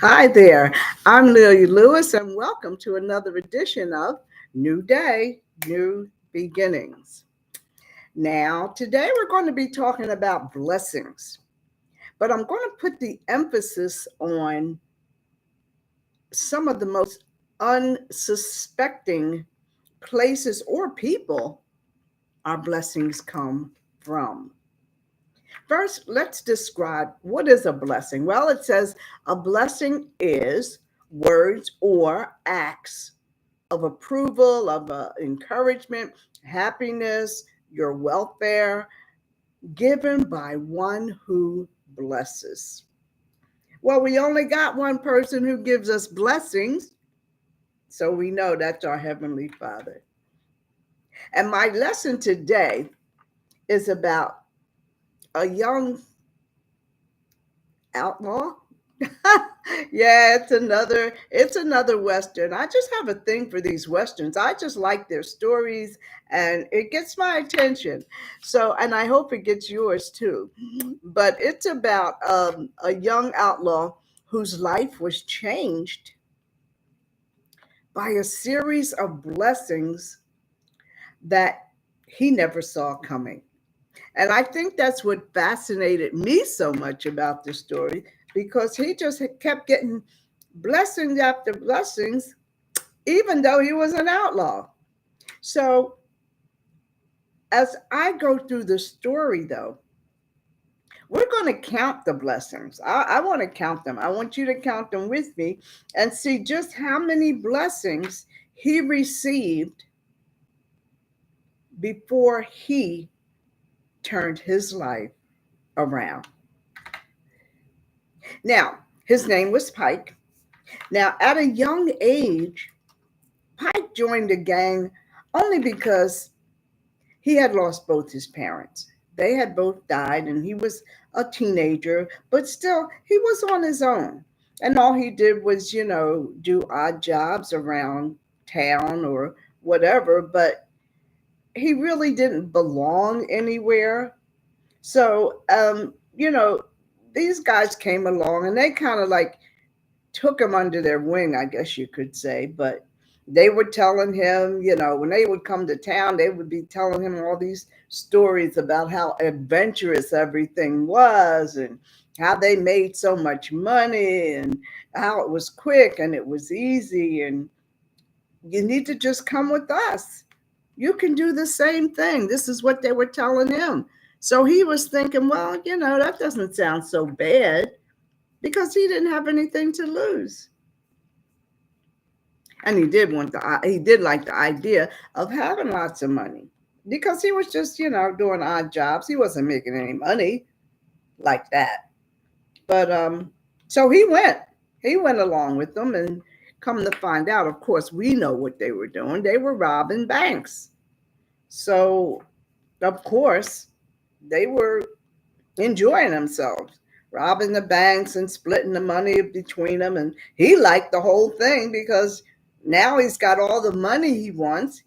Hi there. I'm Lily Lewis, and welcome to another edition of New Day, New Beginnings. Now, today we're going to be talking about blessings, but I'm going to put the emphasis on some of the most unsuspecting places or people our blessings come from. First, let's describe what is a blessing. Well, it says a blessing is words or acts of approval, of encouragement, happiness, your welfare, given by one who blesses. Well, we only got one person who gives us blessings, so we know that's our Heavenly Father. And my lesson today is about a young outlaw. Yeah, it's another western. I just have a thing for these westerns. I just like their stories and it gets my attention. So, and I hope it gets yours too. But it's about a young outlaw whose life was changed by a series of blessings that he never saw coming. And I think that's what fascinated me so much about the story because he just kept getting blessings after blessings, even though he was an outlaw. So, as I go through the story, though, we're going to count the blessings. I want to count them. I want you to count them with me and see just how many blessings he received before he turned his life around. Now, his name was Pike. Now, at a young age, Pike joined the gang only because he had lost both his parents. They had both died, and he was a teenager, but still, he was on his own. And all he did was, do odd jobs around town or whatever, but he really didn't belong anywhere. So, these guys came along and they kind of like took him under their wing, I guess you could say. But they were telling him, when they would come to town, they would be telling him all these stories about how adventurous everything was and how they made so much money and how it was quick and it was easy. And you need to just come with us. You can do the same thing. This is what they were telling him. So he was thinking, well, that doesn't sound so bad because he didn't have anything to lose. And he did like the idea of having lots of money because he was just, doing odd jobs. He wasn't making any money like that. But so he went along with them and come to find out, of course, we know what they were doing. They were robbing banks. So, of course, they were enjoying themselves, robbing the banks and splitting the money between them. And he liked the whole thing because now he's got all the money he wants.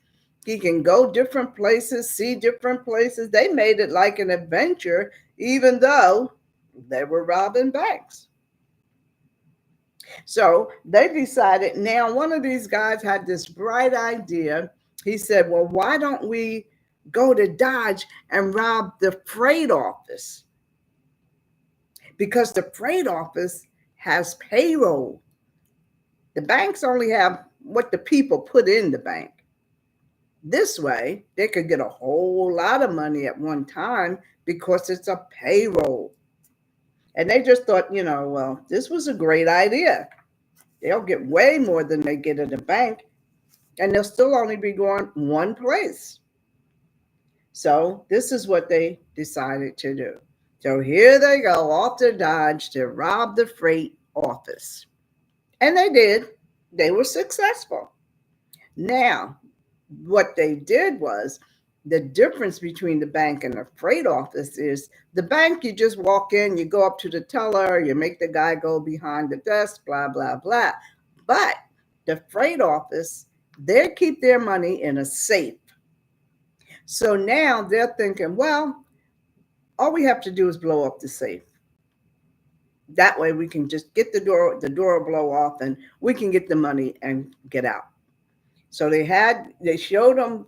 He can go different places, see different places. They made it like an adventure, even though they were robbing banks. So they decided now one of these guys had this bright idea. He said, well, why don't we go to Dodge and rob the freight office? Because the freight office has payroll. The banks only have what the people put in the bank. This way, they could get a whole lot of money at one time because it's a payroll. And they just thought, well, this was a great idea. They'll get way more than they get at a bank, and they'll still only be going one place. So, this is what they decided to do. So, here they go off to Dodge to rob the freight office. And they did. They were successful. Now, what they did was the difference between the bank and the freight office is the bank, you just walk in, you go up to the teller, you make the guy go behind the desk, blah, blah, blah. But the freight office, they keep their money in a safe. So now they're thinking, well, all we have to do is blow up the safe. That way we can just get the door will blow off and we can get the money and get out. So they showed them,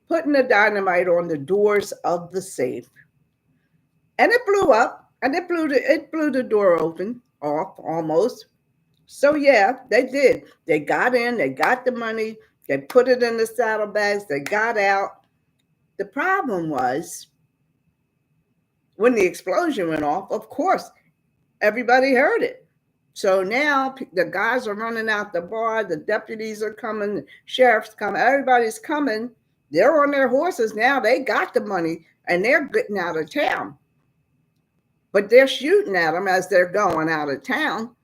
putting the dynamite on the doors of the safe. And it blew up and it blew the door open off almost. So yeah, they did. They got in, they got the money, they put it in the saddlebags, they got out. The problem was when the explosion went off, of course, everybody heard it. So now the guys are running out the bar, the deputies are coming, the sheriff's coming, everybody's coming. They're on their horses now. They got the money and they're getting out of town. But they're shooting at them as they're going out of town.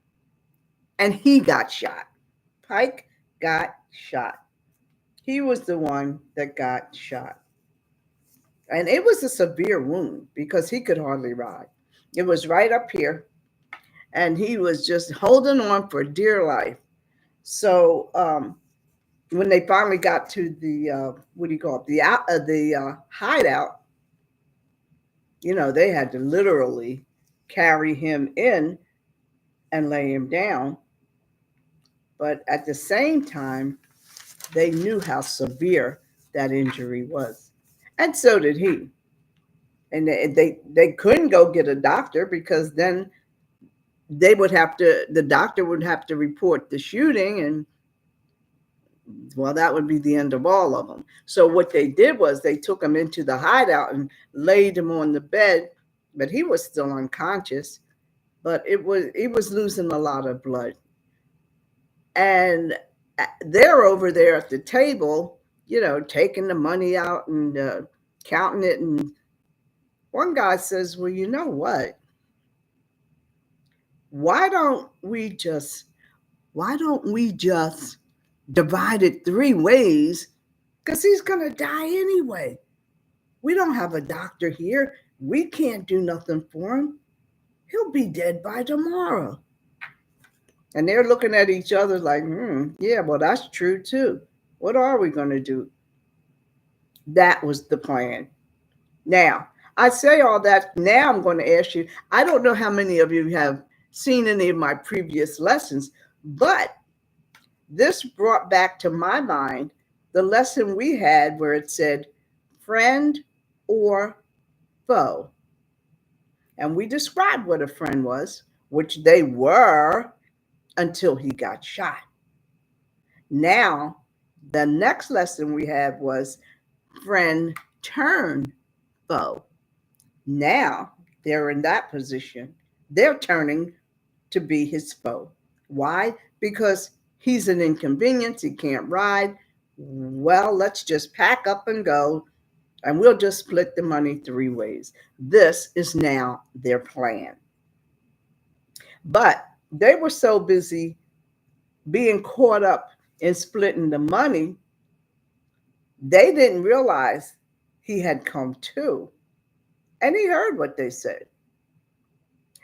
And he got shot. Pike got shot. He was the one that got shot. And it was a severe wound because he could hardly ride. It was right up here. And he was just holding on for dear life. So when they finally got to the what do you call it, the hideout, they had to literally carry him in and lay him down. But at the same time, they knew how severe that injury was, and so did he. And they couldn't go get a doctor because then the doctor would have to report the shooting, and well, that would be the end of all of them. So what they did was they took him into the hideout and laid him on the bed, but he was still unconscious. But he was losing a lot of blood, and they're over there at the table, taking the money out and counting it. And one guy says, "Well, you know what? Why don't we just why don't we just divide it three ways? Because he's gonna die anyway. We don't have a doctor here. We can't do nothing for him. He'll be dead by tomorrow." And they're looking at each other like, yeah, well, that's true too. What are we going to do? That was the plan. Now, I say all that. Now I'm going to ask you, I don't know how many of you have seen any of my previous lessons, but this brought back to my mind the lesson we had where it said friend or foe. And we described what a friend was, which they were until he got shot. Now, the next lesson we had was friend turn foe. Now they're in that position. They're turning to be his foe. Why? Because he's an inconvenience. He can't ride. Well, let's just pack up and go, and we'll just split the money three ways. This is now their plan. But they were so busy being caught up in splitting the money, they didn't realize he had come to. And he heard what they said.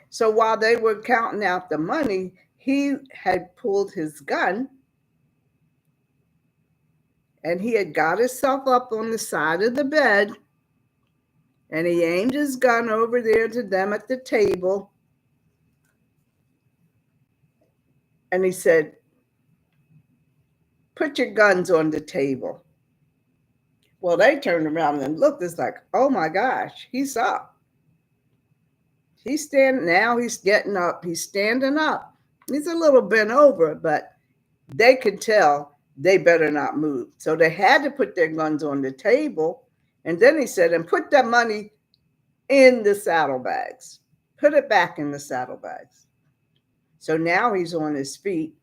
So while they were counting out the money, he had pulled his gun and he had got himself up on the side of the bed and he aimed his gun over there to them at the table. And he said, "Put your guns on the table." Well, they turned around and looked. It's like, oh my gosh, he's up. He's standing now. He's getting up. He's standing up. He's a little bent over, but they could tell they better not move. So they had to put their guns on the table. And then he said, and put that money in the saddlebags. Put it back in the saddlebags. So now he's on his feet.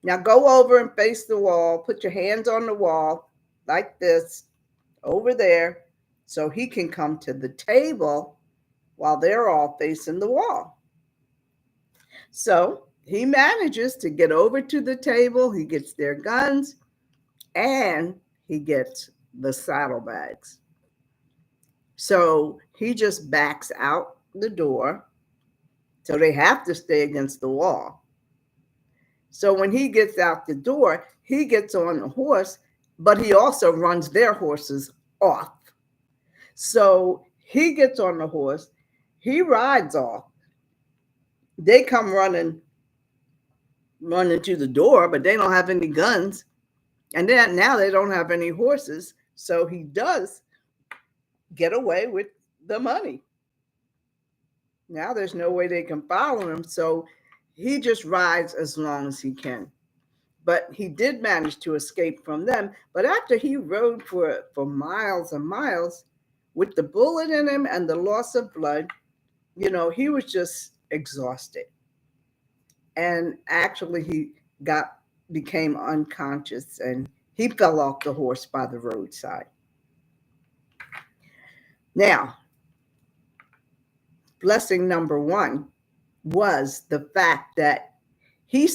Now go over and face the wall. Put your hands on the wall like this over there so he can come to the table while they're all facing the wall. So he manages to get over to the table. He gets their guns and he gets the saddlebags. So he just backs out the door. So they have to stay against the wall. So when he gets out the door, he gets on the horse, but he also runs their horses off. So he gets on the horse, he rides off, They come running to the door, but they don't have any guns. And then now they don't have any horses. So he does get away with the money. Now there's no way they can follow him. So he just rides as long as he can. But he did manage to escape from them. But after he rode for miles and miles with the bullet in him and the loss of blood, he was just exhausted. And actually he got became unconscious and he fell off the horse by the roadside. Now, blessing number one was the fact that he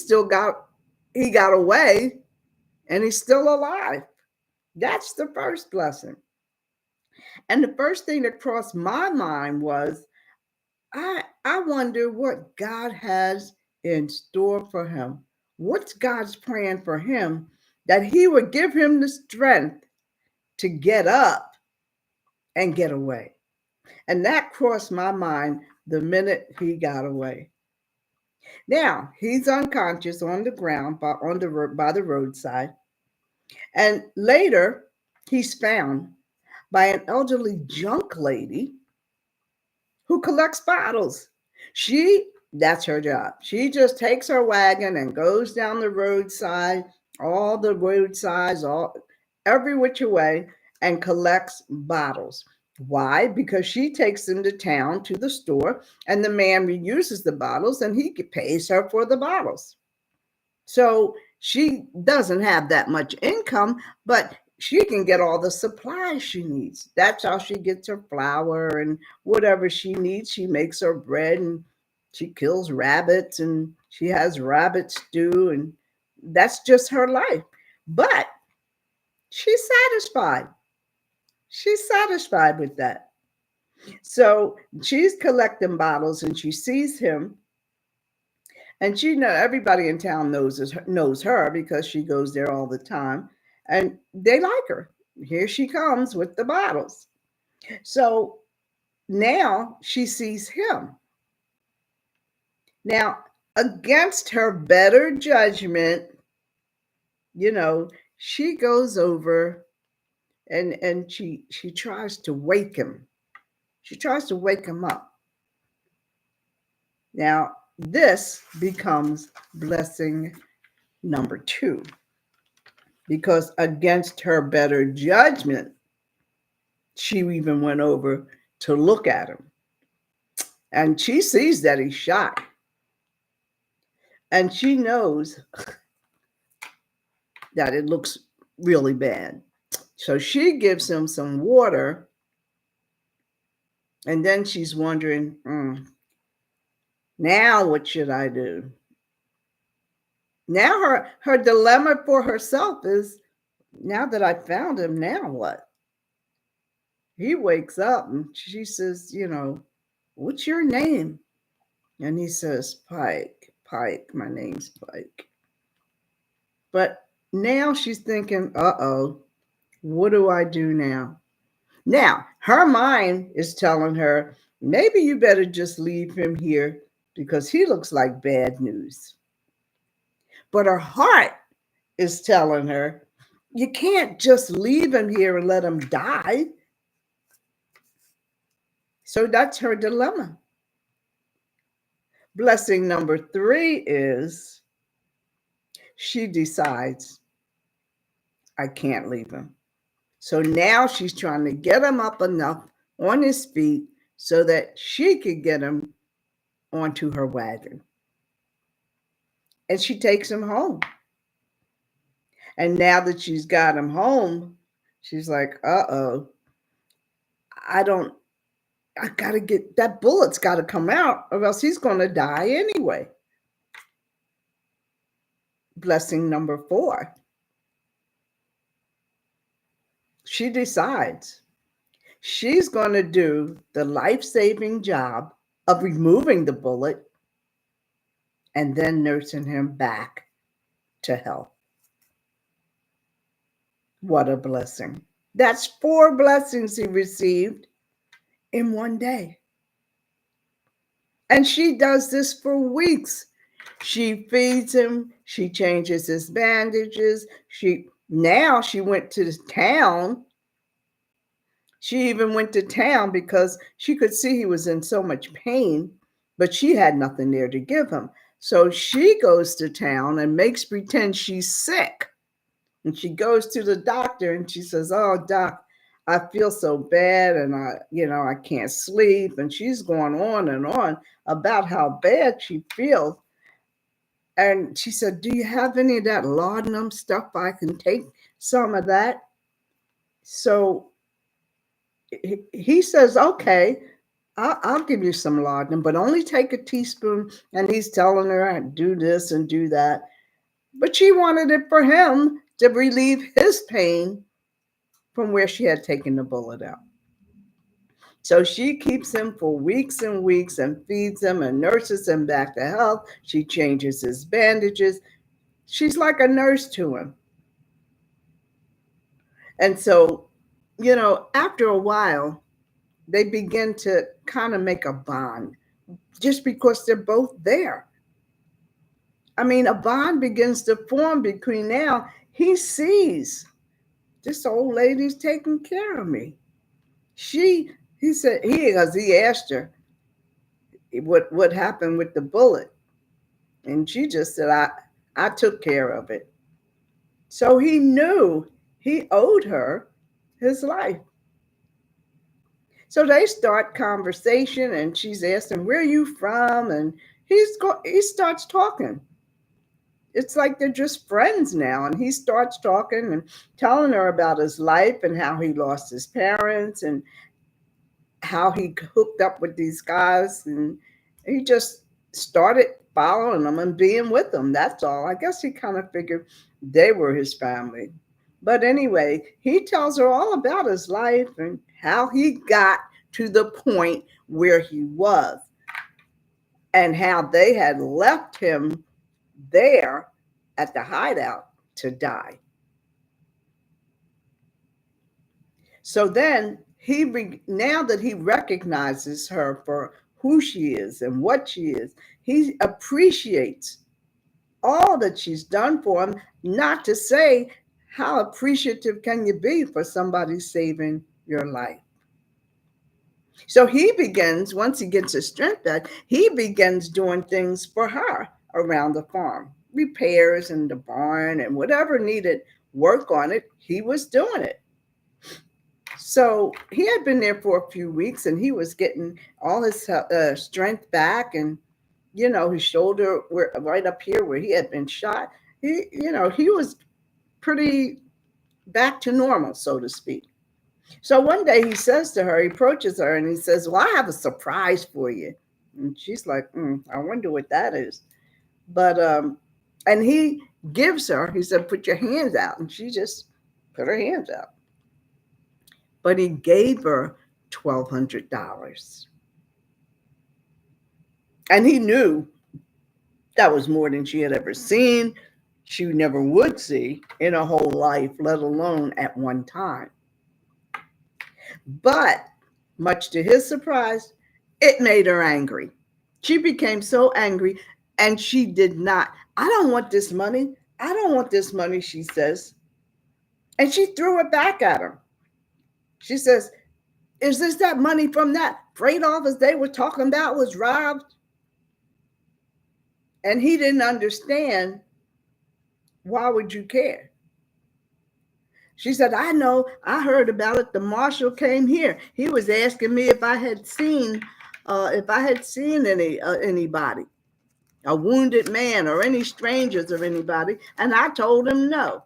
got away and he's still alive. That's the first blessing. And the first thing that crossed my mind was I wonder what God has in store for him. What's God's plan for him that he would give him the strength to get up and get away? And that crossed my mind the minute he got away. Now, he's unconscious on the ground by the roadside. And later, he's found by an elderly junk lady who collects bottles. That's her job. She just takes her wagon and goes down the roadside, all the roadsides, every which way, and collects bottles. Why? Because she takes them to town to the store, and the man reuses the bottles and he pays her for the bottles. So she doesn't have that much income, but she can get all the supplies she needs. That's how she gets her flour and whatever she needs. She makes her bread and she kills rabbits and she has rabbit stew, and that's just her life. But she's satisfied. She's satisfied with that. So she's collecting bottles and she sees him. And everybody in town knows her because she goes there all the time. And they like her. Here she comes with the bottles. So now she sees him. Now, against her better judgment, she goes over and she tries to wake him. She tries to wake him up. Now, this becomes blessing number two, because against her better judgment, she even went over to look at him. And she sees that he's shot. And she knows that it looks really bad. So she gives him some water. And then she's wondering, now what should I do? Now her dilemma for herself is, now that I found him, now what? He wakes up and she says, what's your name? And he says, Pike, my name's Pike. But now she's thinking, what do I do now? Now, her mind is telling her, maybe you better just leave him here because he looks like bad news. But her heart is telling her, you can't just leave him here and let him die. So that's her dilemma. Blessing number three is she decides, I can't leave him. So now she's trying to get him up enough on his feet so that she could get him onto her wagon. And she takes him home. And now that she's got him home, she's like, I gotta get, that bullet's gotta come out or else he's gonna die anyway. Blessing number four. She decides she's gonna do the life-saving job of removing the bullet and then nursing him back to health. What a blessing. That's 4 blessings he received in one day. And she does this for weeks. She feeds him, she changes his bandages. She went to the town. She even went to town because she could see he was in so much pain, but she had nothing there to give him. So she goes to town and makes pretend she's sick. And she goes to the doctor and she says, "Oh, doc, I feel so bad and I can't sleep." And she's going on and on about how bad she feels. And she said, "Do you have any of that laudanum stuff? I can take some of that." So he says, "Okay, I'll give you some laudanum, but only take a teaspoon." And he's telling her, "Do this and do that." But she wanted it for him to relieve his pain from where she had taken the bullet out. So she keeps him for weeks and weeks and feeds him and nurses him back to health. She changes his bandages. She's like a nurse to him. And so, after a while, they begin to kind of make a bond just because they're both there. I mean, a bond begins to form between now. He sees this old lady's taking care of me. He said, because he asked her what happened with the bullet. And she just said, I took care of it. So he knew he owed her his life. So they start conversation and she's asking, "Where are you from?" And he starts talking. It's like they're just friends now. And he starts talking and telling her about his life and how he lost his parents and how he hooked up with these guys. And he just started following them and being with them. That's all. I guess he kind of figured they were his family. But anyway, he tells her all about his life and how he got to the point where he was and how they had left him there at the hideout to die. So then now that he recognizes her for who she is and what she is, he appreciates all that she's done for him. Not to say, how appreciative can you be for somebody saving your life? So he begins, once he gets his strength back, he begins doing things for her around the farm, repairs in the barn and whatever needed work on it, he was doing it. So he had been there for a few weeks and he was getting all his strength back. And, his shoulder right up here where he had been shot, he was pretty back to normal, so to speak. So one day he says to her, he approaches her and he says, "Well, I have a surprise for you." And she's like, "I wonder what that is." But, and he gives her, he said, "Put your hands out." And she just put her hands out. But he gave her $1,200. And he knew that was more than she had ever seen. She never would see in her whole life, let alone at one time. But much to his surprise, it made her angry. She became so angry and she did not. "I don't want this money. I don't want this money," she says. And she threw it back at him. She says, "Is this that money from that freight office they were talking about was robbed?" And he didn't understand. Why would you care? She said, "I know. I heard about it. The marshal came here. He was asking me if I had seen anybody, a wounded man or any strangers or anybody. And I told him no.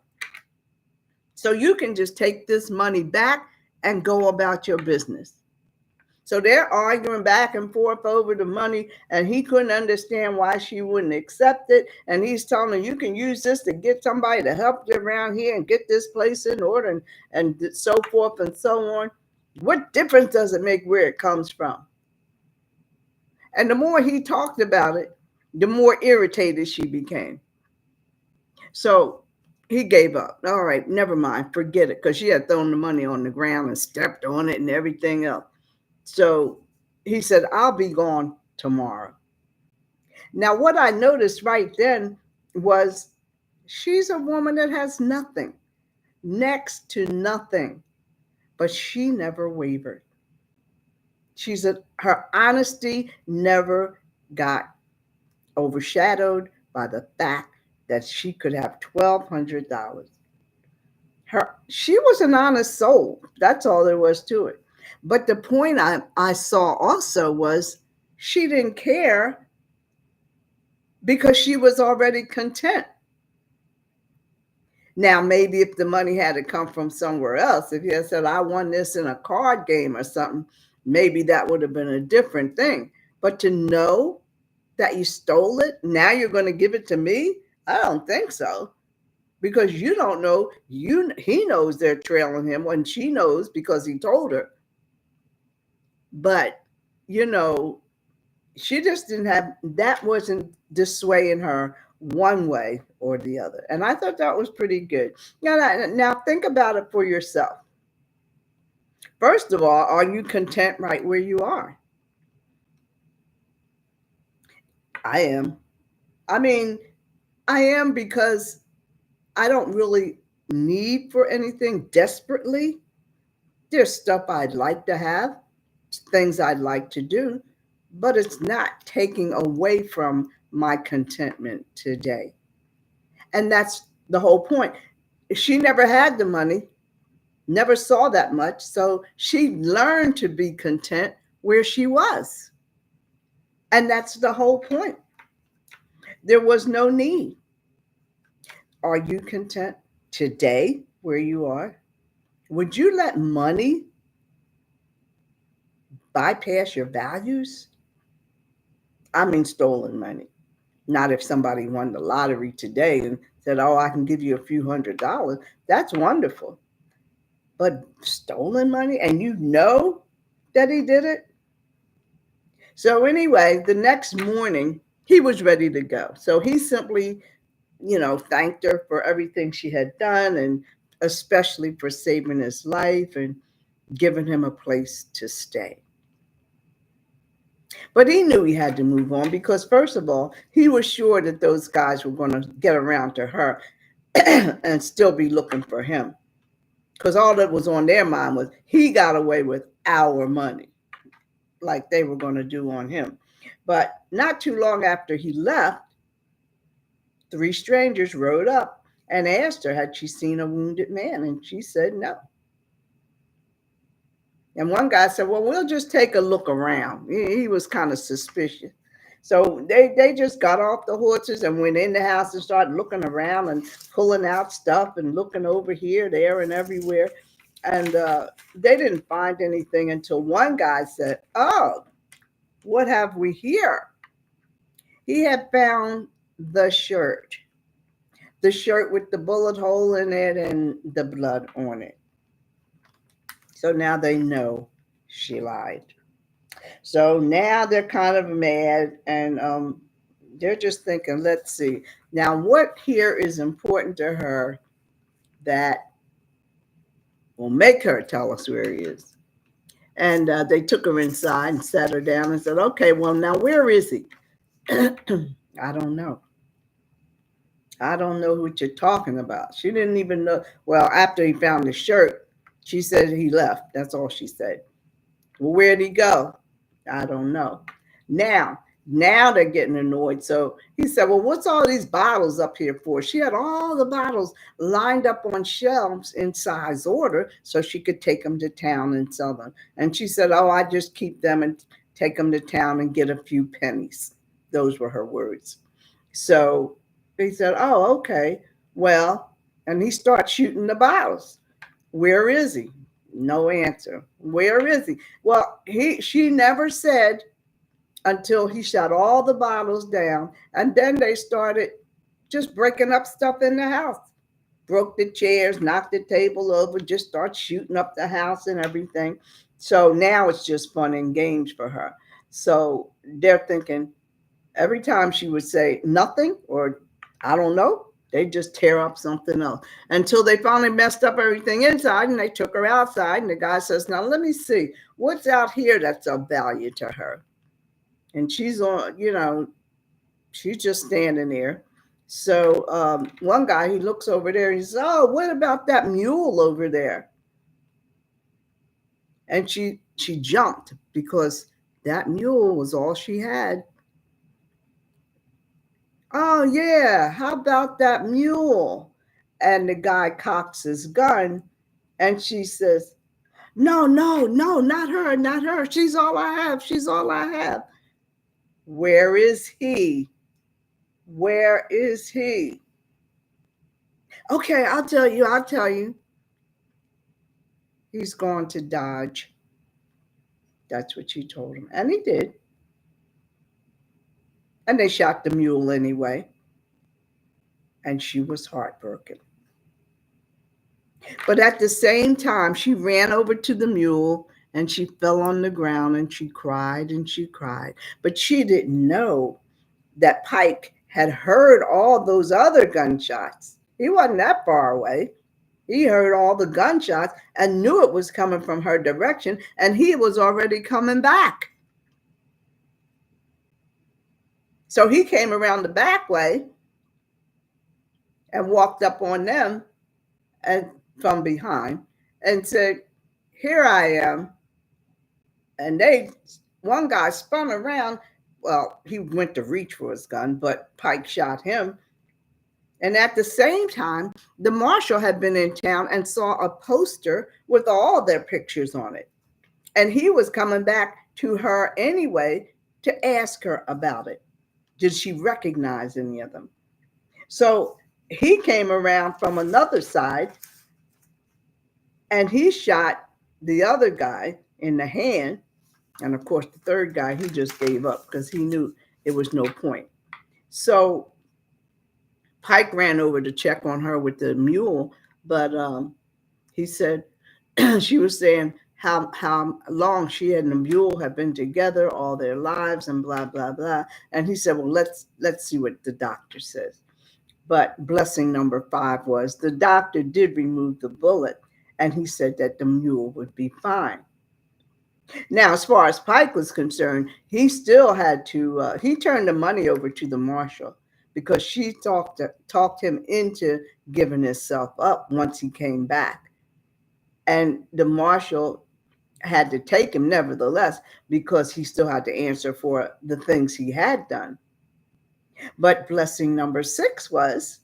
So you can just take this money back and go about your business." So they're arguing back and forth over the money, and he couldn't understand why she wouldn't accept it. And he's telling her, "You can use this to get somebody to help you around here and get this place in order," and so forth and so on. What difference does it make where it comes from? And the more he talked about it, the more irritated she became. So he gave up. "All right, never mind, forget it," because she had thrown the money on the ground and stepped on it and everything else. So he said, "I'll be gone tomorrow." Now, what I noticed right then was she's a woman that has nothing, next to nothing, but she never wavered. Her honesty never got overshadowed by the fact that she could have $1,200. She was an honest soul. That's all there was to it. But the point I saw also was she didn't care because she was already content. Now, maybe if the money had to come from somewhere else, if you had said, I won this in a card game or something, maybe that would have been a different thing. But to know that you stole it, now you're going to give it to me? I don't think so. Because you don't know, he knows they're trailing him, and she knows because he told her. But, you know, she just didn't have, that wasn't dissuading her one way or the other. And I thought that was pretty good. Now think about it for yourself. First of all, are you content right where you are? I am. I mean, I am because I don't really need for anything desperately. There's stuff I'd like to have, things I'd like to do, but it's not taking away from my contentment today. And that's the whole point. She never had the money, never saw that much. So she learned to be content where she was. And that's the whole point. There was no need. Are you content today where you are? Would you let money bypass your values? I mean, stolen money. Not if somebody won the lottery today and said, oh, I can give you a few $100s. That's wonderful. But stolen money, and you know that he did it? So anyway, the next morning, he was ready to go. So he simply, thanked her for everything she had done, and especially for saving his life and giving him a place to stay. But he knew he had to move on because, first of all, he was sure that those guys were going to get around to her and still be looking for him. Because all that was on their mind was he got away with our money, like they were going to do on him. But not too long after he left, 3 strangers rode up and asked her, had she seen a wounded man? And she said no. And one guy said, well, we'll just take a look around. He was kind of suspicious. So they just got off the horses and went in the house and started looking around and pulling out stuff and looking over here, there, and everywhere. And they didn't find anything until one guy said, oh, what have we here? He had found the shirt with the bullet hole in it and the blood on it. So now they know she lied. So now they're kind of mad, and they're just thinking, let's see. Now, what here is important to her that will make her tell us where he is? And they took her inside and sat her down and said, okay, well, now where is he? I don't know. I don't know what you're talking about. She didn't even know. Well, after he found the shirt, she said he left. That's all she said. Well, where'd he go? I don't know. Now they're getting annoyed. So he said, well, what's all these bottles up here for? She had all the bottles lined up on shelves in size order so she could take them to town and sell them. And she said, oh, I just keep them and take them to town and get a few pennies. Those were her words. So he said, oh, okay. Well, and he starts shooting the bottles. Where is he? No answer. Where is he? Well, she never said until he shot all the bottles down. And then they started just breaking up stuff in the house. Broke the chairs, knocked the table over, just start shooting up the house and everything. So now it's just fun and games for her. So they're thinking every time she would say nothing or I don't know, they just tear up something else until they finally messed up everything inside and they took her outside. And the guy says, now let me see what's out here that's of value to her. And she's on, she's just standing there. So one guy, he looks over there and he says, "Oh, what about that mule over there?" And she jumped because that mule was all she had. "Oh yeah, how about that mule?" And the guy cocks his gun, and she says, "No, no, no, not her, not her. She's all I have. She's all I have." Where is he? Where is he? Okay, I'll tell you, I'll tell you. He's gone to Dodge. That's what she told him. And he did. And they shot the mule anyway. And she was heartbroken. But at the same time, she ran over to the mule and she fell on the ground and she cried and she cried. But she didn't know that Pike had heard all those other gunshots. He wasn't that far away. He heard all the gunshots and knew it was coming from her direction, and he was already coming back. So he came around the back way and walked up on them and from behind and said, "Here I am." And one guy spun around. Well, he went to reach for his gun, but Pike shot him. And at the same time, the marshal had been in town and saw a poster with all their pictures on it. And he was coming back to her anyway to ask her about it. Did she recognize any of them? So he came around from another side and he shot the other guy in the hand. And of course, the third guy, he just gave up because he knew it was no point. So Pike ran over to check on her with the mule, but he said she was saying how long she and the mule have been together all their lives and blah blah blah. And he said, "Well, let's see what the doctor says." But blessing number 5 was the doctor did remove the bullet, and he said that the mule would be fine. Now, as far as Pike was concerned, he still had to, he turned the money over to the marshal because she talked him into giving himself up once he came back. And the marshal had to take him nevertheless because he still had to answer for the things he had done. But blessing number 6 was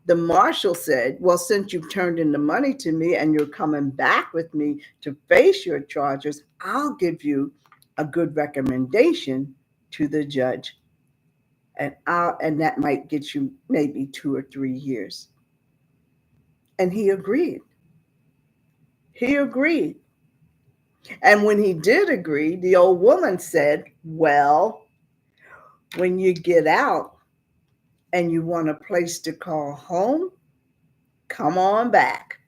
the marshal said, "Well, since you've turned in the money to me and you're coming back with me to face your charges, I'll give you a good recommendation to the judge. And that might get you maybe 2 or 3 years." And he agreed. He agreed. And when he did agree, the old woman said, "Well, when you get out and you want a place to call home, come on back."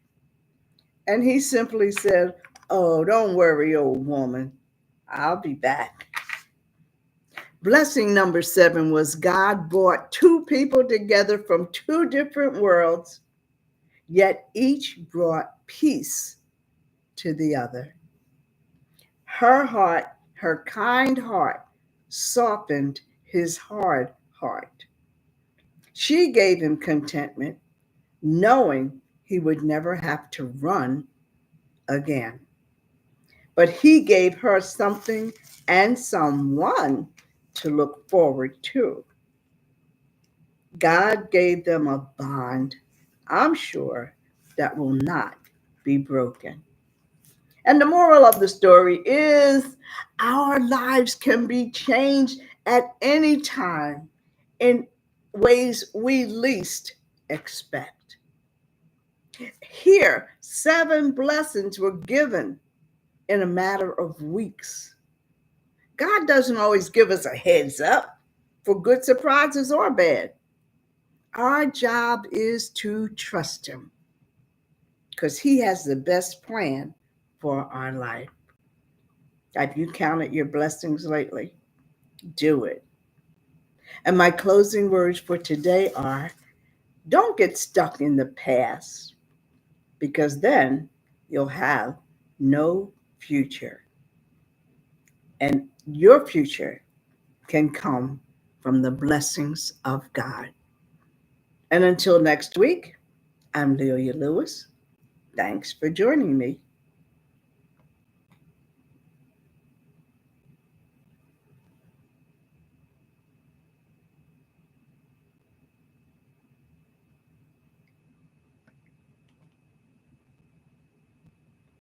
And he simply said, "Oh, don't worry, old woman. I'll be back." Blessing number 7 was God brought 2 people together from 2 different worlds, yet each brought peace to the other. Her heart, her kind heart, softened his hard heart. She gave him contentment, knowing he would never have to run again. But he gave her something and someone to look forward to. God gave them a bond, I'm sure, that will not be broken. And the moral of the story is our lives can be changed at any time in ways we least expect. Here, 7 blessings were given in a matter of weeks. God doesn't always give us a heads up for good surprises or bad. Our job is to trust Him because He has the best plan for our life. Have you counted your blessings lately? Do it. And my closing words for today are don't get stuck in the past because then you'll have no future. And your future can come from the blessings of God. And until next week, I'm Lelia Lewis. Thanks for joining me.